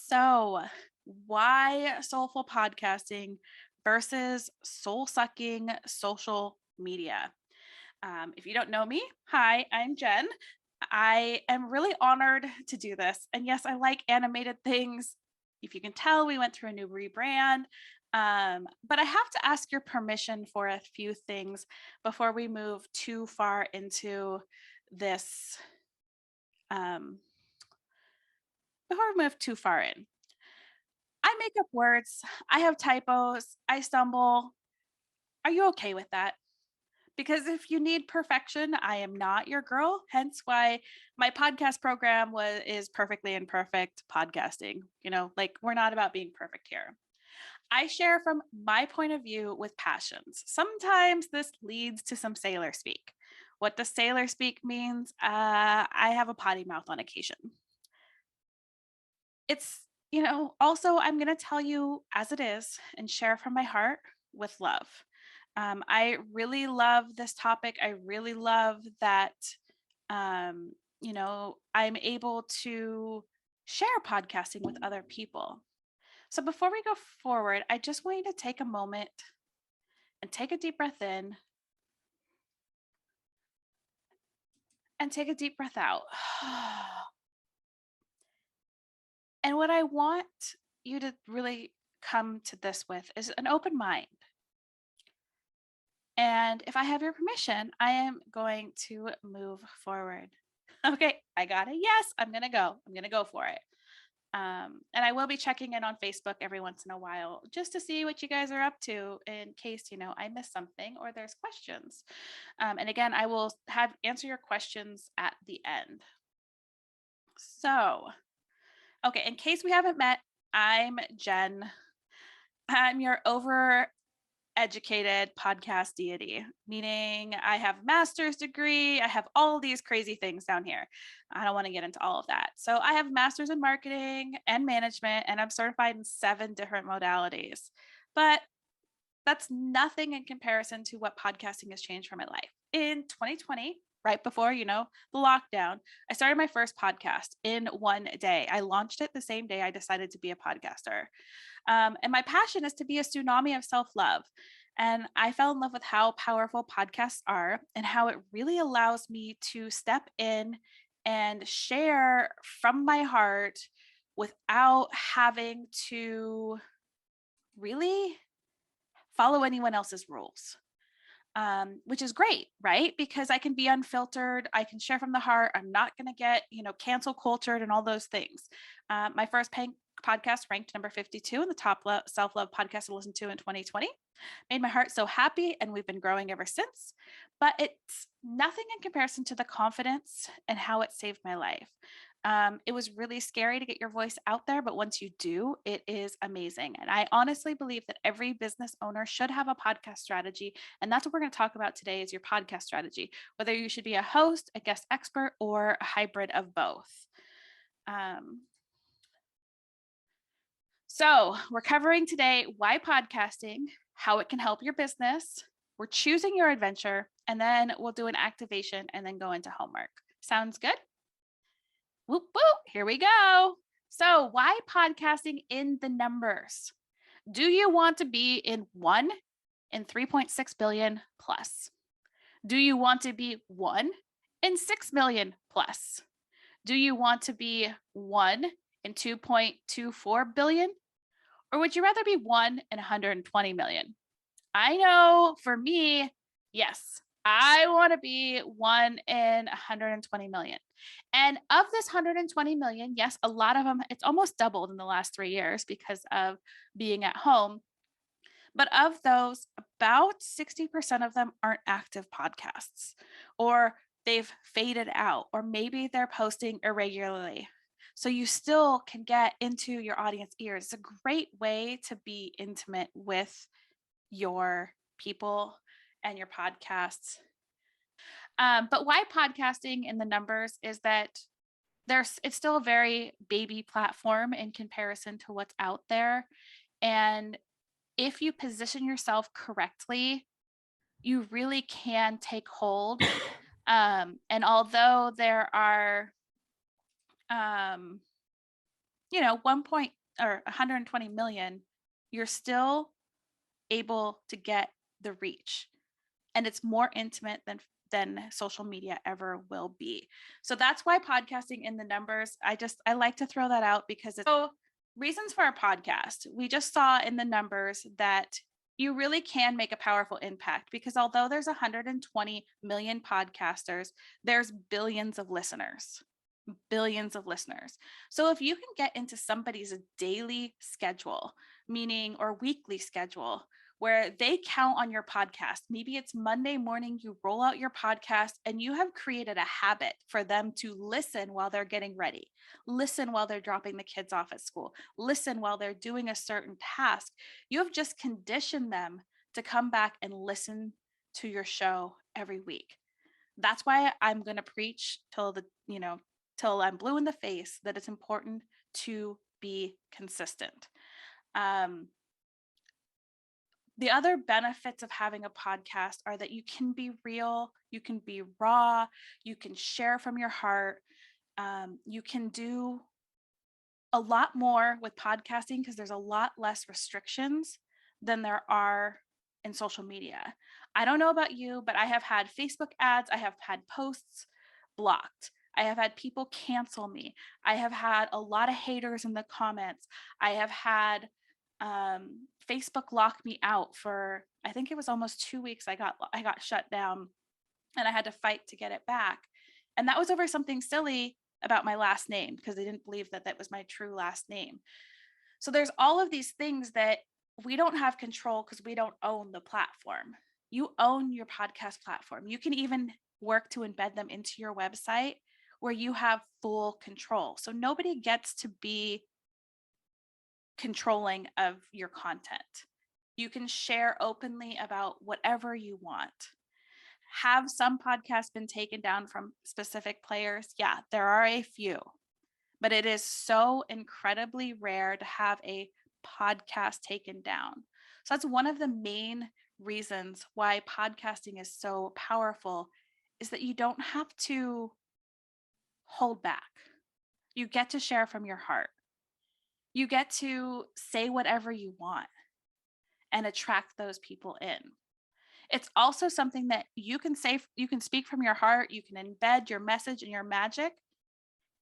So, why soulful podcasting versus soul sucking social media? If you don't know me, hi, I'm Jen. I am really honored to do this. And yes, I like animated things. If you can tell, we went through a new rebrand. But I have to ask your permission for a few things before we move too far into this. Um, Before we move too far in. I make up words. I have typos. I stumble. Are you okay with that? Because if you need perfection, I am not your girl. Hence why my podcast program is perfectly imperfect podcasting. Like we're not about being perfect here. I share from my point of view with passions. Sometimes this leads to some sailor speak. What does sailor speak means? I have a potty mouth on occasion. Also, I'm going to tell you as it is and share from my heart with love. I really love this topic. I really love that, I'm able to share podcasting with other people. So before we go forward, I just want you to take a moment and take a deep breath in and take a deep breath out. And what I want you to really come to this with is an open mind. And if I have your permission, I am going to move forward. Okay, I got it. Yes, I'm going to go. I'm going to go for it. And I will be checking in on Facebook every once in a while just to see what you guys are up to in case, I missed something or there's questions. And again, I will answer your questions at the end. So, okay, in case we haven't met, I'm Jen. I'm your educated podcast deity, meaning I have a master's degree. I have all these crazy things down here. I don't want to get into all of that. So I have a master's in marketing and management, and I'm certified in 7 different modalities. But that's nothing in comparison to what podcasting has changed for my life. In 2020, right before, the lockdown, I started my first podcast in one day. I launched it the same day I decided to be a podcaster. And my passion is to be a tsunami of self-love. And I fell in love with how powerful podcasts are and how it really allows me to step in and share from my heart without having to really follow anyone else's rules. Which is great, right? Because I can be unfiltered. I can share from the heart. I'm not going to get, cancel cultured and all those things. My first podcast ranked number 52 in the top self-love podcast to listen to in 2020. Made my heart so happy, and we've been growing ever since. But it's nothing in comparison to the confidence and how it saved my life. It was really scary to get your voice out there, but once you do, it is amazing. And I honestly believe that every business owner should have a podcast strategy. And that's what we're going to talk about today is your podcast strategy, whether you should be a host, a guest expert, or a hybrid of both. So we're covering today why podcasting, how it can help your business. We're choosing your adventure, and then we'll do an activation and then go into homework. Sounds good? Whoop, whoop, here we go. So why podcasting in the numbers? Do you want to be in 1 in 3.6 billion plus? Do you want to be 1 in 6 million plus? Do you want to be 1 in 2.24 billion? Or would you rather be 1 in 120 million? I know for me, yes, I want to be 1 in 120 million. And of this 120 million, yes, a lot of them, it's almost doubled in the last 3 years because of being at home. But of those, about 60% of them aren't active podcasts, or they've faded out, or maybe they're posting irregularly. So you still can get into your audience ears. It's a great way to be intimate with your people and your podcasts. But why podcasting in the numbers is that it's still a very baby platform in comparison to what's out there. And if you position yourself correctly, you really can take hold. And although there are 1 point or 120 million, you're still able to get the reach, and it's more intimate than social media ever will be. So that's why podcasting in the numbers, I like to throw that out because it's so reasons for a podcast. We just saw in the numbers that you really can make a powerful impact because although there's 120 million podcasters, there's billions of listeners. Billions of listeners. So if you can get into somebody's daily schedule, meaning or weekly schedule, where they count on your podcast, maybe it's Monday morning, you roll out your podcast and you have created a habit for them to listen while they're getting ready, listen while they're dropping the kids off at school, listen while they're doing a certain task. You have just conditioned them to come back and listen to your show every week. That's why I'm going to preach till I'm blue in the face that it's important to be consistent. The other benefits of having a podcast are that you can be real, you can be raw, you can share from your heart. You can do a lot more with podcasting because there's a lot less restrictions than there are in social media. I don't know about you, but I have had Facebook ads, I have had posts blocked. I have had people cancel me. I have had a lot of haters in the comments. I have had Facebook lock me out for, I think it was almost 2 weeks. I got shut down and I had to fight to get it back. And that was over something silly about my last name because they didn't believe that that was my true last name. So there's all of these things that we don't have control because we don't own the platform. You own your podcast platform. You can even work to embed them into your website where you have full control. So nobody gets to be controlling of your content. You can share openly about whatever you want. Have some podcasts been taken down from specific players? Yeah, there are a few, but it is so incredibly rare to have a podcast taken down. So that's one of the main reasons why podcasting is so powerful is that you don't have to hold back. You get to share from your heart. You get to say whatever you want and attract those people in. It's also something that you can say, you can speak from your heart, you can embed your message and your magic.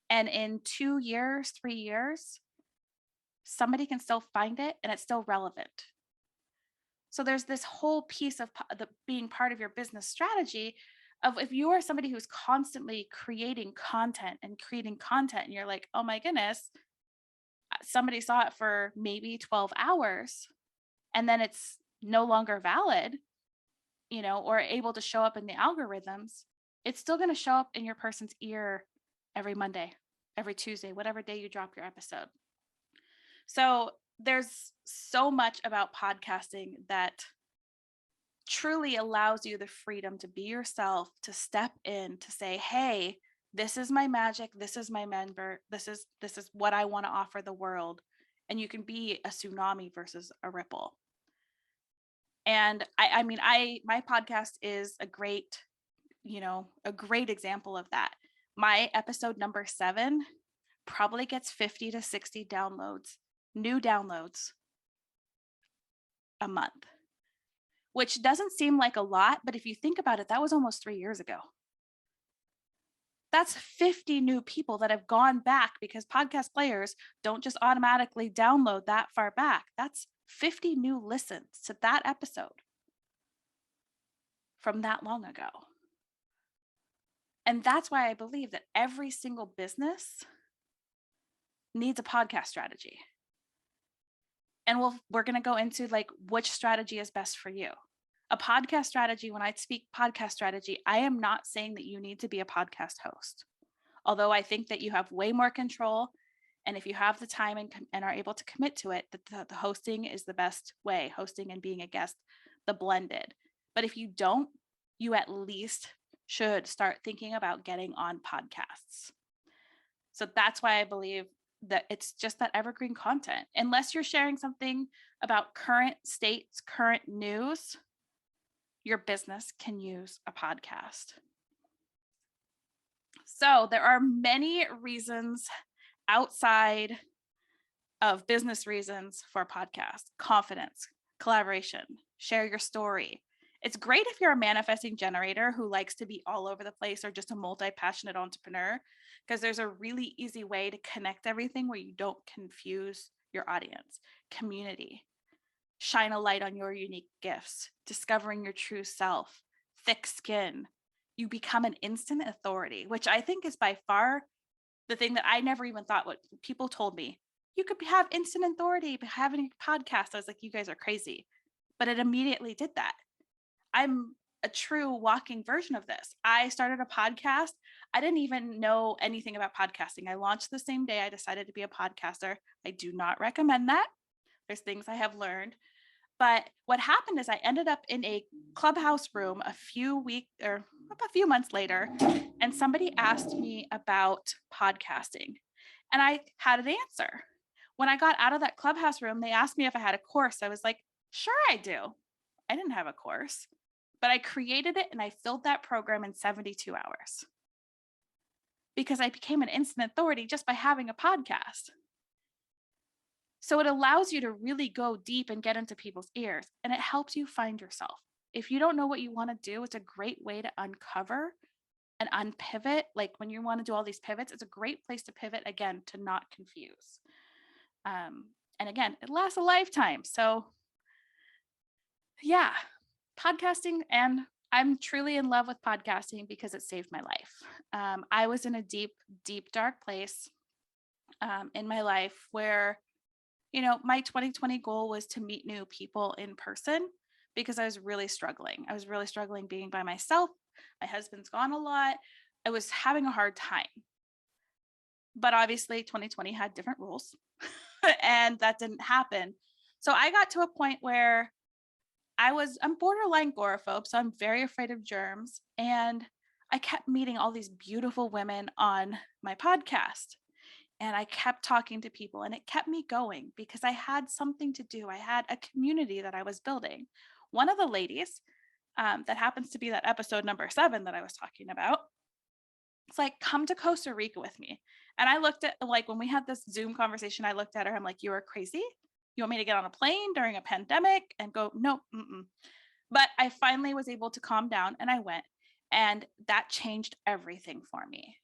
And in 2 years, 3 years, somebody can still find it and it's still relevant. So there's this whole piece of the being part of your business strategy of if you are somebody who's constantly creating content and you're like, oh my goodness, somebody saw it for maybe 12 hours and then it's no longer valid, or able to show up in the algorithms, it's still going to show up in your person's ear every Monday, every Tuesday, whatever day you drop your episode. So there's so much about podcasting that truly allows you the freedom to be yourself, to step in, to say, hey, this is my magic, this is my member, this is what I want to offer the world. And you can be a tsunami versus a ripple. And my podcast is a great example of that. My episode number 7 probably gets 50 to 60 new downloads a month, which doesn't seem like a lot, but if you think about it, that was almost 3 years ago. That's 50 new people that have gone back because podcast players don't just automatically download that far back. That's 50 new listens to that episode from that long ago. And that's why I believe that every single business needs a podcast strategy. And we're going to go into like which strategy is best for you. A podcast strategy, when I speak podcast strategy, I am not saying that you need to be a podcast host. Although I think that you have way more control. And if you have the time and are able to commit to it, the hosting is the best way, hosting and being a guest, the blended. But if you don't, you at least should start thinking about getting on podcasts. So that's why I believe that it's just that evergreen content. Unless you're sharing something about current states, current news, your business can use a podcast. So there are many reasons outside of business reasons for a podcast: confidence, collaboration, share your story. It's great if you're a manifesting generator who likes to be all over the place, or just a multi-passionate entrepreneur, because there's a really easy way to connect everything where you don't confuse your audience. Community, shine a light on your unique gifts, discovering your true self, thick skin. You become an instant authority, which I think is by far the thing that I never even thought. What people told me, you could have instant authority by having a podcast. I was like, you guys are crazy. But it immediately did that. I'm a true walking version of this. I started a podcast. I didn't even know anything about podcasting. I launched the same day I decided to be a podcaster. I do not recommend that. There's things I have learned. But what happened is I ended up in a Clubhouse room a few months later, and somebody asked me about podcasting, and I had an answer. When I got out of that Clubhouse room, they asked me if I had a course. I was like, sure, I do. I didn't have a course, but I created it and I filled that program in 72 hours because I became an instant authority just by having a podcast. So it allows you to really go deep and get into people's ears, and it helps you find yourself. If you don't know what you want to do, it's a great way to uncover and unpivot. Like when you want to do all these pivots, it's a great place to pivot, again, to not confuse. And again, it lasts a lifetime. So yeah, podcasting, and I'm truly in love with podcasting because it saved my life. I was in a deep, deep, dark place in my life where, my 2020 goal was to meet new people in person because I was really struggling. I was really struggling being by myself. My husband's gone a lot. I was having a hard time. But obviously 2020 had different rules and that didn't happen. So I got to a point where I'm borderline agoraphobe, so I'm very afraid of germs. And I kept meeting all these beautiful women on my podcast. And I kept talking to people, and it kept me going because I had something to do. I had a community that I was building. One of the ladies that happens to be that episode number 7 that I was talking about, it's like, come to Costa Rica with me. And I looked at, like, when we had this Zoom conversation, I looked at her. I'm like, you are crazy. You want me to get on a plane during a pandemic and go? No. But I finally was able to calm down, and I went. And that changed everything for me.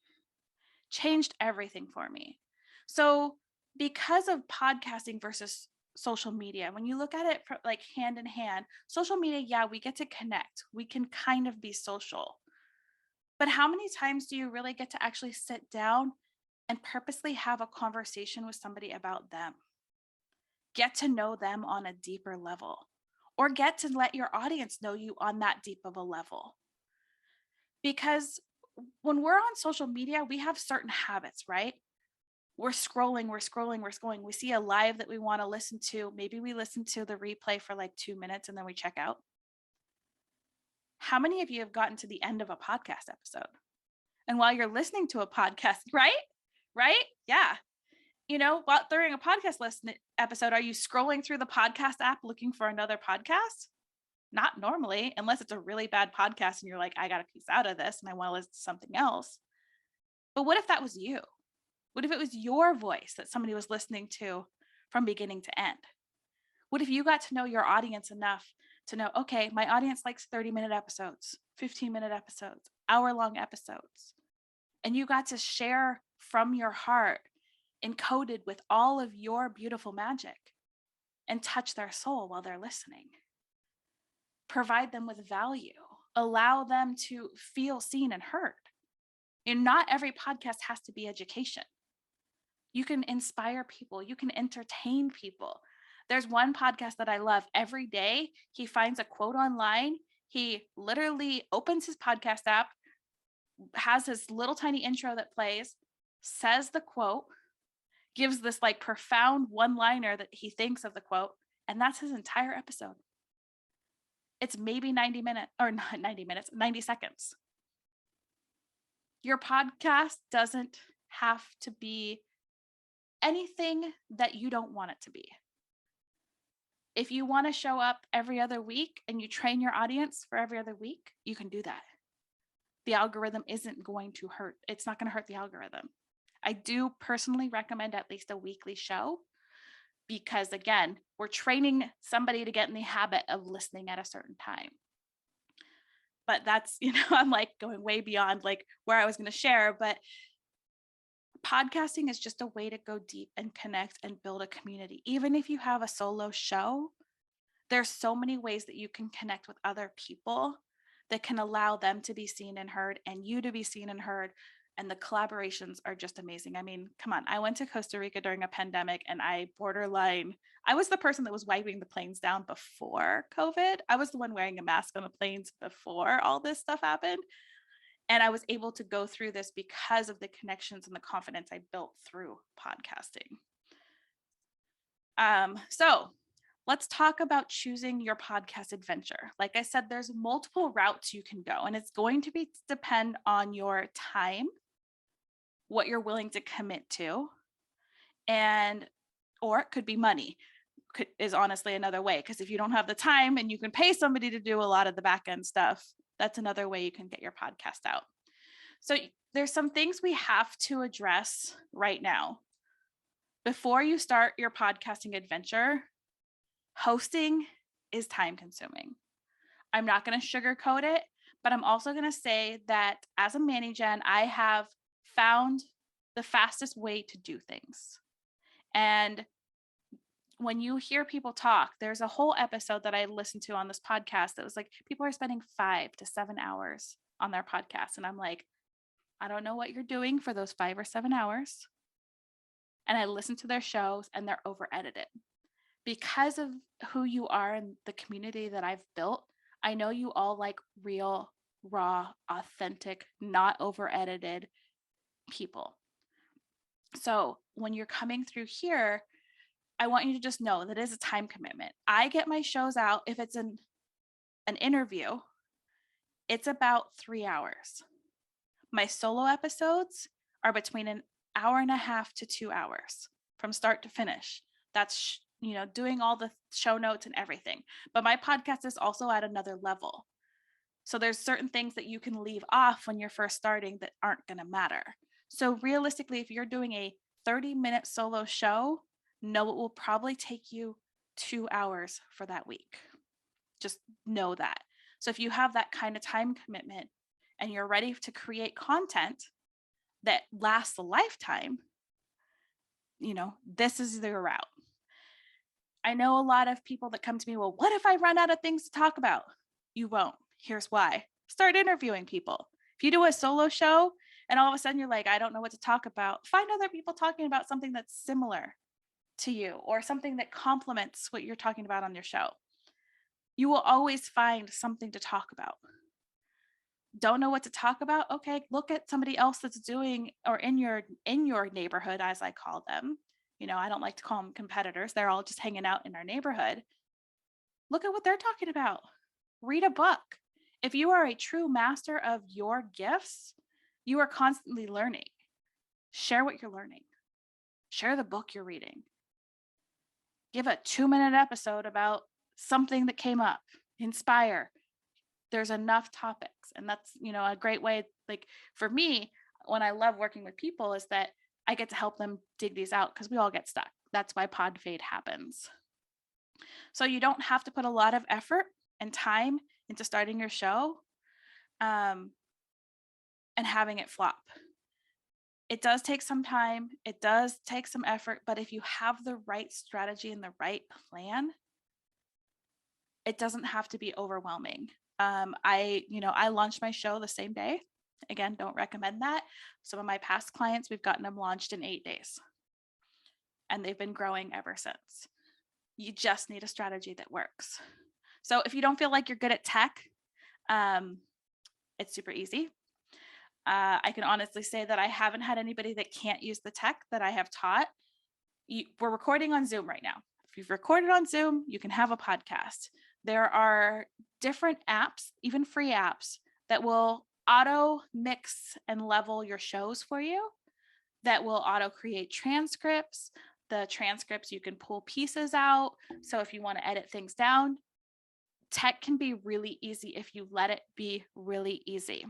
So because of podcasting versus social media, when you look at it like hand in hand, social media, yeah, we get to connect. We can kind of be social. But how many times do you really get to actually sit down and purposely have a conversation with somebody about them? Get to know them on a deeper level, or get to let your audience know you on that deep of a level. Because when we're on social media, we have certain habits, right? We're scrolling. We see a live that we want to listen to. Maybe we listen to the replay for like 2 minutes and then we check out. How many of you have gotten to the end of a podcast episode? And while you're listening to a podcast, right? Yeah. While during a podcast episode, are you scrolling through the podcast app looking for another podcast? Not normally, unless it's a really bad podcast and you're like, I got a piece out of this and I want to listen to something else. But what if that was you? What if it was your voice that somebody was listening to from beginning to end? What if you got to know your audience enough to know, okay, my audience likes 30-minute episodes, 15-minute episodes, hour-long episodes, and you got to share from your heart, encoded with all of your beautiful magic, and touch their soul while they're listening. Provide them with value. Allow them to feel seen and heard. And not every podcast has to be education. You can inspire people. You can entertain people. There's one podcast that I love. Every day, he finds a quote online. He literally opens his podcast app, has this little tiny intro that plays, says the quote, gives this like profound one-liner that he thinks of the quote, and that's his entire episode. It's maybe 90 seconds. Your podcast doesn't have to be anything that you don't want it to be. If you want to show up every other week and you train your audience for every other week, you can do that. The algorithm isn't going to hurt. It's not going to hurt the algorithm. I do personally recommend at least a weekly show, because again, we're training somebody to get in the habit of listening at a certain time. But that's, I'm like going way beyond like where I was going to share, but podcasting is just a way to go deep and connect and build a community. Even if you have a solo show, there's so many ways that you can connect with other people that can allow them to be seen and heard and you to be seen and heard. And the collaborations are just amazing. I mean, come on. I went to Costa Rica during a pandemic and I was the person that was wiping the planes down before COVID. I was the one wearing a mask on the planes before all this stuff happened. And I was able to go through this because of the connections and the confidence I built through podcasting. So let's talk about choosing your podcast adventure. Like I said, there's multiple routes you can go, and it's going to depend on your time, what you're willing to commit to, or it could be money is honestly another way. Because if you don't have the time and you can pay somebody to do a lot of the back end stuff, that's another way you can get your podcast out. So there's some things we have to address right now. Before you start your podcasting adventure, hosting is time consuming. I'm not going to sugarcoat it, but I'm also going to say that as a ManiGen, I have found the fastest way to do things. And when you hear people talk, there's a whole episode that I listened to on this podcast that was like, people are spending 5 to 7 hours on their podcast. And I'm like, I don't know what you're doing for those 5 or 7 hours. And I listen to their shows and they're over edited. Because of who you are and the community that I've built, I know you all like real, raw, authentic, not over edited people. So when you're coming through here, I want you to just know that it is a time commitment. I get my shows out, if it's an interview, it's about 3 hours. My solo episodes are between an hour and a half to 2 hours from start to finish. That's, doing all the show notes and everything. But my podcast is also at another level. So there's certain things that you can leave off when you're first starting that aren't going to matter. So realistically, if you're doing a 30-minute solo show, know it will probably take you 2 hours for that week. Just know that. So if you have that kind of time commitment and you're ready to create content that lasts a lifetime, this is the route. I know a lot of people that come to me, well, what if I run out of things to talk about? You won't. Here's why. Start interviewing people. If you do a solo show and all of a sudden you're like, I don't know what to talk about, find other people talking about something that's similar to you or something that complements what you're talking about on your show. You will always find something to talk about. Don't know what to talk about? Okay, look at somebody else that's doing, or in your neighborhood, as I call them. I don't like to call them competitors. They're all just hanging out in our neighborhood. Look at what they're talking about. Read a book. If you are a true master of your gifts, you are constantly learning. Share what you're learning. Share the book you're reading. Give a 2-minute episode about something that came up. Inspire. There's enough topics. And that's, a great way. Like for me, when I love working with people is that I get to help them dig these out because we all get stuck. That's why pod fade happens. So you don't have to put a lot of effort and time into starting your show and having it flop. It does take some time. It does take some effort. But if you have the right strategy and the right plan, it doesn't have to be overwhelming. I launched my show the same day. Again, don't recommend that. Some of my past clients, we've gotten them launched in 8 days. And they've been growing ever since. You just need a strategy that works. So if you don't feel like you're good at tech, it's super easy. I can honestly say that I haven't had anybody that can't use the tech that I have taught. We're recording on Zoom right now. If you've recorded on Zoom, you can have a podcast. There are different apps, even free apps, that will auto mix and level your shows for you, that will auto create transcripts. The transcripts, you can pull pieces out. So if you want to edit things down, tech can be really easy if you let it be really easy.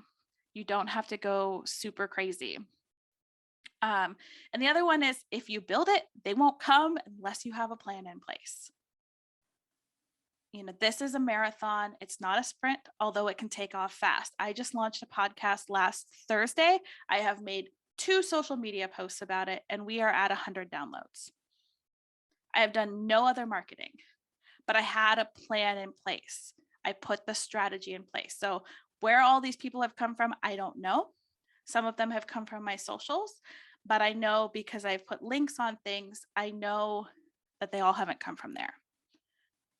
You don't have to go super crazy. And the other one is, if you build it, they won't come unless you have a plan in place. This is a marathon. It's not a sprint, although it can take off fast. I just launched a podcast last Thursday. I have made 2 social media posts about it, and we are at 100 downloads. I have done no other marketing, but I had a plan in place. I put the strategy in place. So where all these people have come from, I don't know. Some of them have come from my socials, but I know because I've put links on things, I know that they all haven't come from there.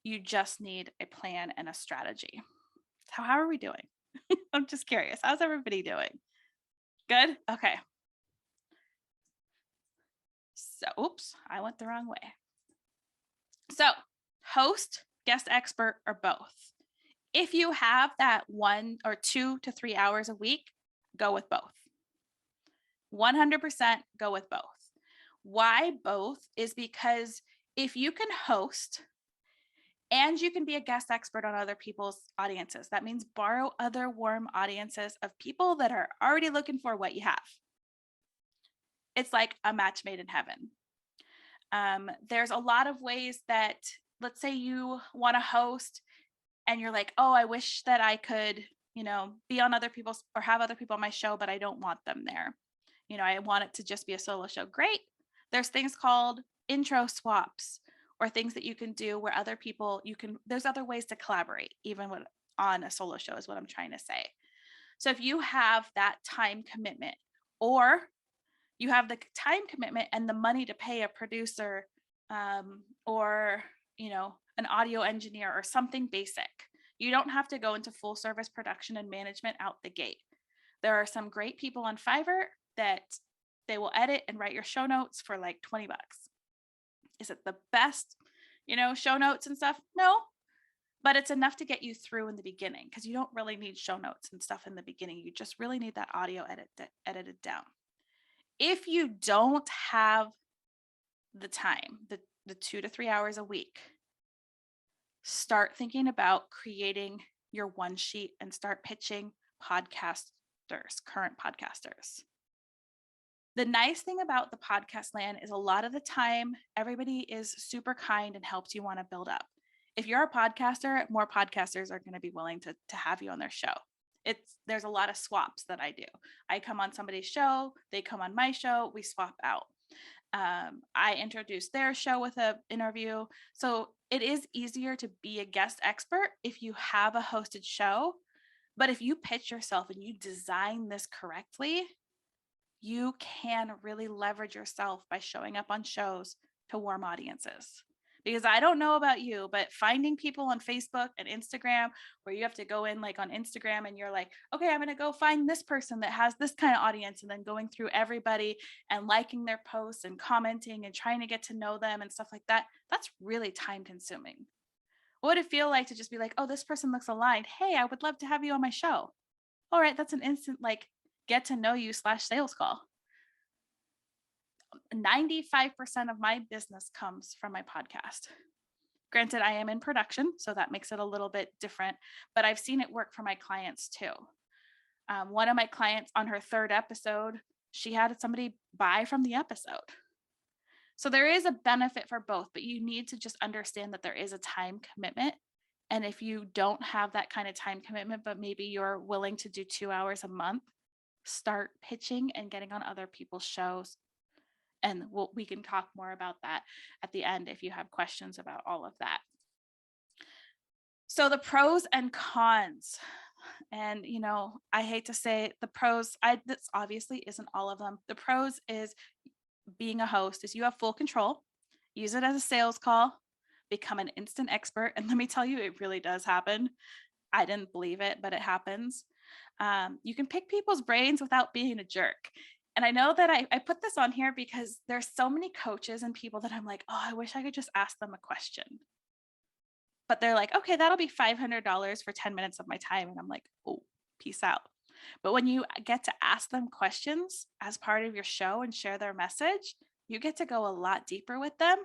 You just need a plan and a strategy. So how are we doing? I'm just curious. How's everybody doing? Good? Okay. So, oops, I went the wrong way. So, host, guest expert, or both. If you have that 1 or 2 to 3 hours a week, go with both. 100% go with both. Why both? Is because if you can host and you can be a guest expert on other people's audiences, that means borrow other warm audiences of people that are already looking for what you have. It's like a match made in heaven. There's a lot of ways that, let's say you want to host and you're like, oh, I wish that I could, be on other people's or have other people on my show, but I don't want them there. I want it to just be a solo show. Great. There's things called intro swaps or things that you can do where other people, there's other ways to collaborate, even on a solo show is what I'm trying to say. So if you have that time commitment, or you have the time commitment and the money to pay a producer, or, an audio engineer or something basic, you don't have to go into full service production and management out the gate. There are some great people on Fiverr that they will edit and write your show notes for like $20. Is it the best, show notes and stuff? No, but it's enough to get you through in the beginning, because you don't really need show notes and stuff in the beginning. You just really need that audio edited down. If you don't have the time, the 2 to 3 hours a week, start thinking about creating your one sheet and start pitching current podcasters. The nice thing about the podcast land is a lot of the time, everybody is super kind and helps you want to build up. If you're a podcaster, more podcasters are going to be willing to have you on their show. There's a lot of swaps that I do. I come on somebody's show, they come on my show, we swap out. I introduce their show with an interview. So it is easier to be a guest expert if you have a hosted show. But if you pitch yourself and you design this correctly, you can really leverage yourself by showing up on shows to warm audiences. Because I don't know about you, but finding people on Facebook and Instagram where you have to go in, like on Instagram, and you're like, okay, I'm going to go find this person that has this kind of audience, and then going through everybody and liking their posts and commenting and trying to get to know them and stuff like that, that's really time consuming. What would it feel like to just be like, oh, this person looks aligned. Hey, I would love to have you on my show. All right, that's an instant get to know you / sales call. 95% of my business comes from my podcast. Granted, I am in production, so that makes it a little bit different, but I've seen it work for my clients too. One of my clients, on her 3rd episode, she had somebody buy from the episode. So there is a benefit for both, but you need to just understand that there is a time commitment. And if you don't have that kind of time commitment, but maybe you're willing to do 2 hours a month, start pitching and getting on other people's shows. And we can talk more about that at the end if you have questions about all of that. So the pros and cons. And, I hate to say the pros, this obviously isn't all of them. The pros is being a host is you have full control. Use it as a sales call. Become an instant expert. And let me tell you, it really does happen. I didn't believe it, but it happens. You can pick people's brains without being a jerk. And I know that I put this on here because there's so many coaches and people that I'm like, oh, I wish I could just ask them a question. But they're like, okay, that'll be $500 for 10 minutes of my time. And I'm like, oh, peace out. But when you get to ask them questions as part of your show and share their message, you get to go a lot deeper with them.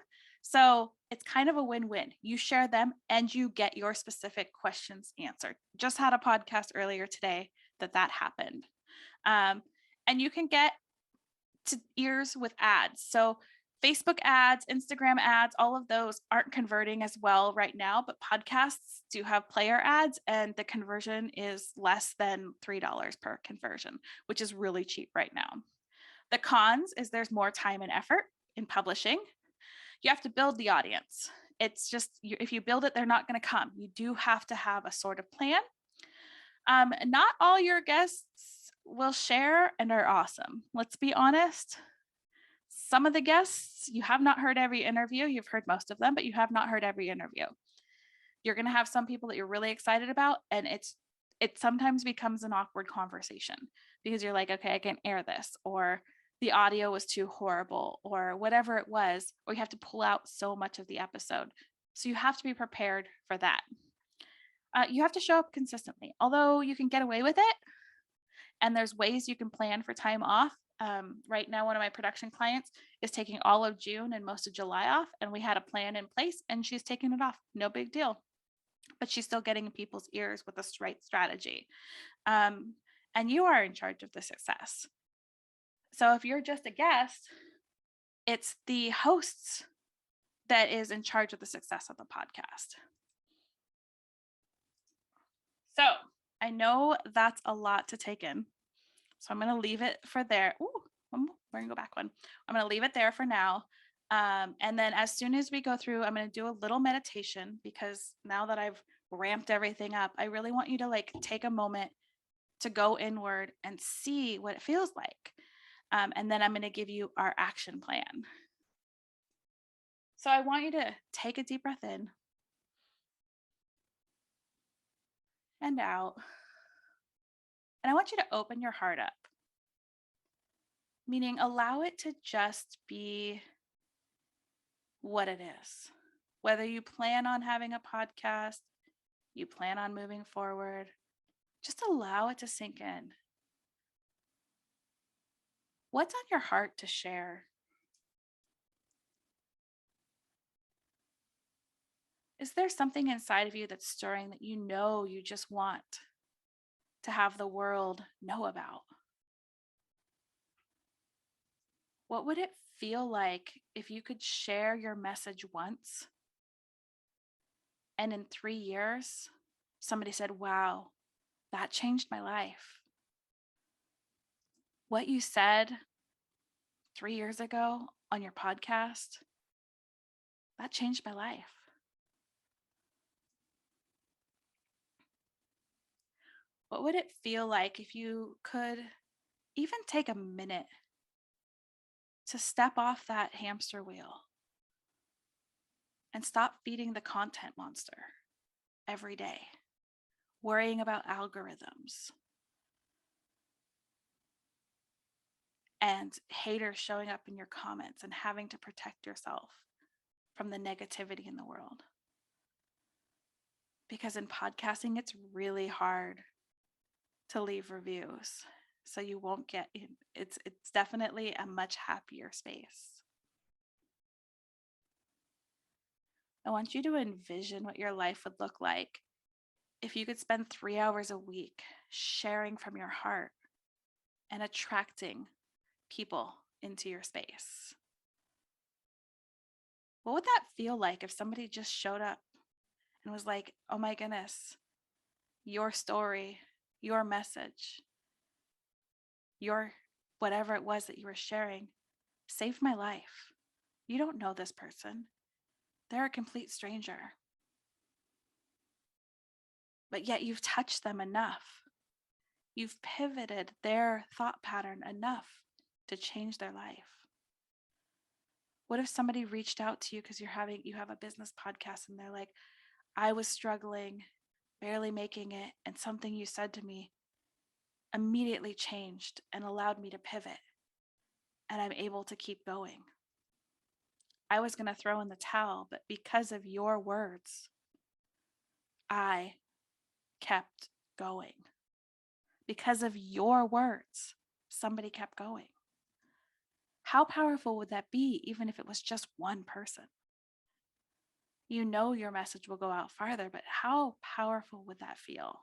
So it's kind of a win-win. You share them and you get your specific questions answered. Just had a podcast earlier today that happened. And you can get to ears with ads. So Facebook ads, Instagram ads, all of those aren't converting as well right now, but podcasts do have player ads, and the conversion is less than $3 per conversion, which is really cheap right now. The cons is there's more time and effort in publishing. You have to build the audience. It's just, if you build it, they're not going to come. You do have to have a sort of plan. Not all your guests will share and are awesome. Let's be honest. Some of the guests, you have not heard every interview. You've heard most of them, but you have not heard every interview. You're going to have some people that you're really excited about, and it sometimes becomes an awkward conversation because you're like, okay, I can't air this, or the audio was too horrible, or whatever it was, or you have to pull out so much of the episode. So you have to be prepared for that. You have to show up consistently, although you can get away with it. And there's ways you can plan for time off. Right now, one of my production clients is taking all of June and most of July off, and we had a plan in place, and she's taking it off. No big deal. But she's still getting in people's ears with the right strategy. And you are in charge of the success. So if you're just a guest, it's the hosts that is in charge of the success of the podcast. So I know that's a lot to take in. So I'm going to leave it for there. Ooh, we're going to go back one. I'm going to leave it there for now. And then as soon as we go through, I'm going to do a little meditation, because now that I've ramped everything up, I really want you to take a moment to go inward and see what it feels like. And then I'm going to give you our action plan. So I want you to take a deep breath in and out. And I want you to open your heart up, meaning allow it to just be what it is. Whether you plan on having a podcast, you plan on moving forward, just allow it to sink in. What's on your heart to share? Is there something inside of you that's stirring that you just want to have the world know about? What would it feel like if you could share your message once, and in 3 years, somebody said, wow, that changed my life? What you said 3 years ago on your podcast, that changed my life. What would it feel like if you could even take a minute to step off that hamster wheel and stop feeding the content monster every day, worrying about algorithms and haters showing up in your comments and having to protect yourself from the negativity in the world? Because in podcasting, it's really hard to leave reviews. So you won't get it's definitely a much happier space. I want you to envision what your life would look like if you could spend 3 hours a week sharing from your heart and attracting people into your space. What would that feel like if somebody just showed up and was like, oh my goodness, your story, your message, your whatever it was that you were sharing saved my life. You don't know this person. They're a complete stranger. But yet you've touched them enough. You've pivoted their thought pattern enough to change their life. What if somebody reached out to you because you have a business podcast and they're like, I was struggling, barely making it, and something you said to me immediately changed and allowed me to pivot, and I'm able to keep going. I was going to throw in the towel, but because of your words, I kept going. Because of your words, somebody kept going. How powerful would that be, even if it was just one person? You know your message will go out farther, but how powerful would that feel?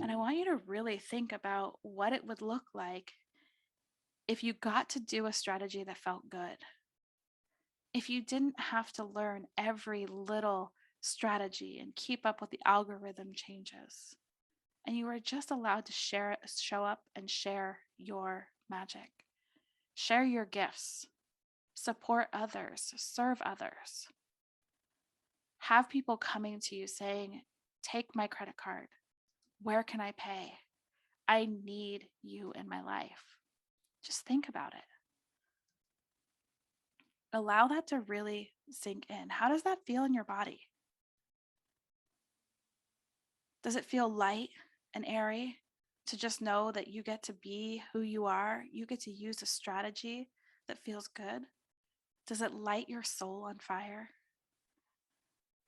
And I want you to really think about what it would look like if you got to do a strategy that felt good, if you didn't have to learn every little strategy and keep up with the algorithm changes, and you were just allowed to show up and share your magic, share your gifts, support others, serve others, have people coming to you saying, take my credit card. Where can I pay? I need you in my life. Just think about it. Allow that to really sink in. How does that feel in your body? Does it feel light and airy to just know that you get to be who you are? You get to use a strategy that feels good? Does it light your soul on fire?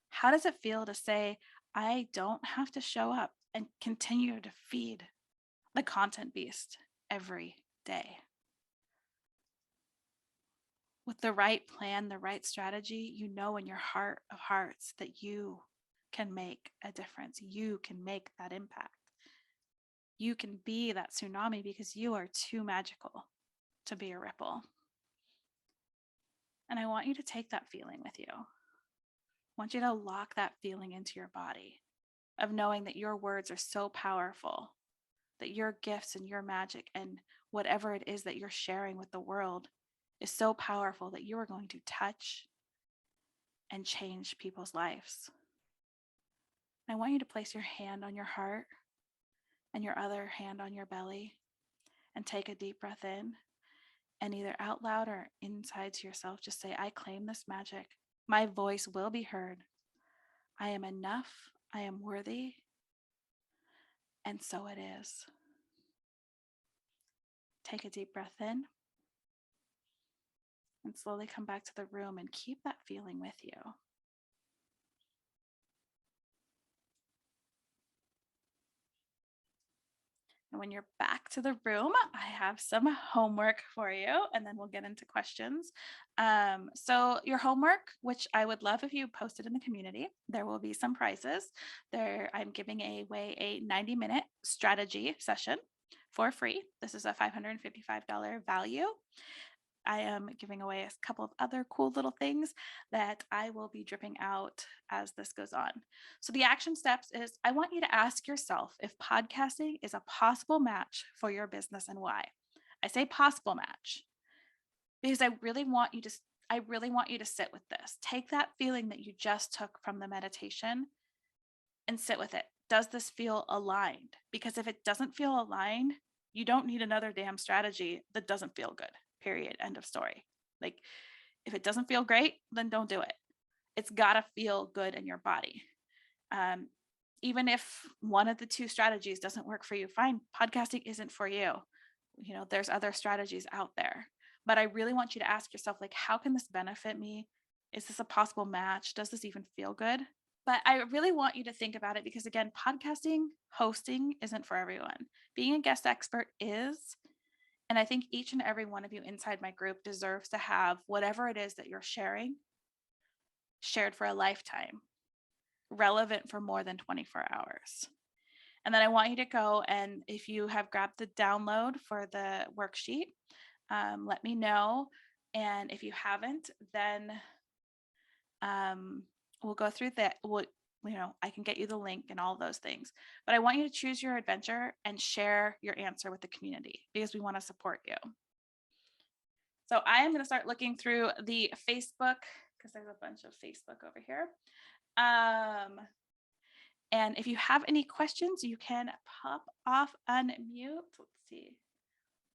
How does it feel to say, I don't have to show up and continue to feed the content beast every day? With the right plan, the right strategy, you know in your heart of hearts that you can make a difference. You can make that impact. You can be that tsunami because you are too magical to be a ripple. And I want you to take that feeling with you. I want you to lock that feeling into your body of knowing that your words are so powerful, that your gifts and your magic and whatever it is that you're sharing with the world is so powerful that you are going to touch and change people's lives. And I want you to place your hand on your heart and your other hand on your belly and take a deep breath in, and either out loud or inside to yourself, just say, I claim this magic. My voice will be heard. I am enough. I am worthy. And so it is. Take a deep breath in and slowly come back to the room and keep that feeling with you. And when you're back to the room, I have some homework for you, and then we'll get into questions. So your homework, which I would love if you posted in the community, there will be some prizes. I'm giving away a 90-minute strategy session for free. This is a $555 value. I am giving away a couple of other cool little things that I will be dripping out as this goes on. So the action steps is I want you to ask yourself if podcasting is a possible match for your business and why. I say possible match because I really want you to sit with this. Take that feeling that you just took from the meditation and sit with it. Does this feel aligned? Because if it doesn't feel aligned, you don't need another damn strategy that doesn't feel good. Period. End of story. Like, if it doesn't feel great, then don't do it. It's got to feel good in your body. Even if one of the two strategies doesn't work for you, fine. Podcasting isn't for you. There's other strategies out there. But I really want you to ask yourself, like, how can this benefit me? Is this a possible match? Does this even feel good? But I really want you to think about it because, again, podcasting, hosting isn't for everyone. Being a guest expert is. And I think each and every one of you inside my group deserves to have whatever it is that you're sharing shared for a lifetime, relevant for more than 24 hours. And then I want you to go, and if you have grabbed the download for the worksheet, let me know. And if you haven't, then we'll go through that. I can get you the link and all those things. But I want you to choose your adventure and share your answer with the community because we want to support you. So I am going to start looking through the Facebook because there's a bunch of Facebook over here. And if you have any questions, you can pop off unmute. Let's see.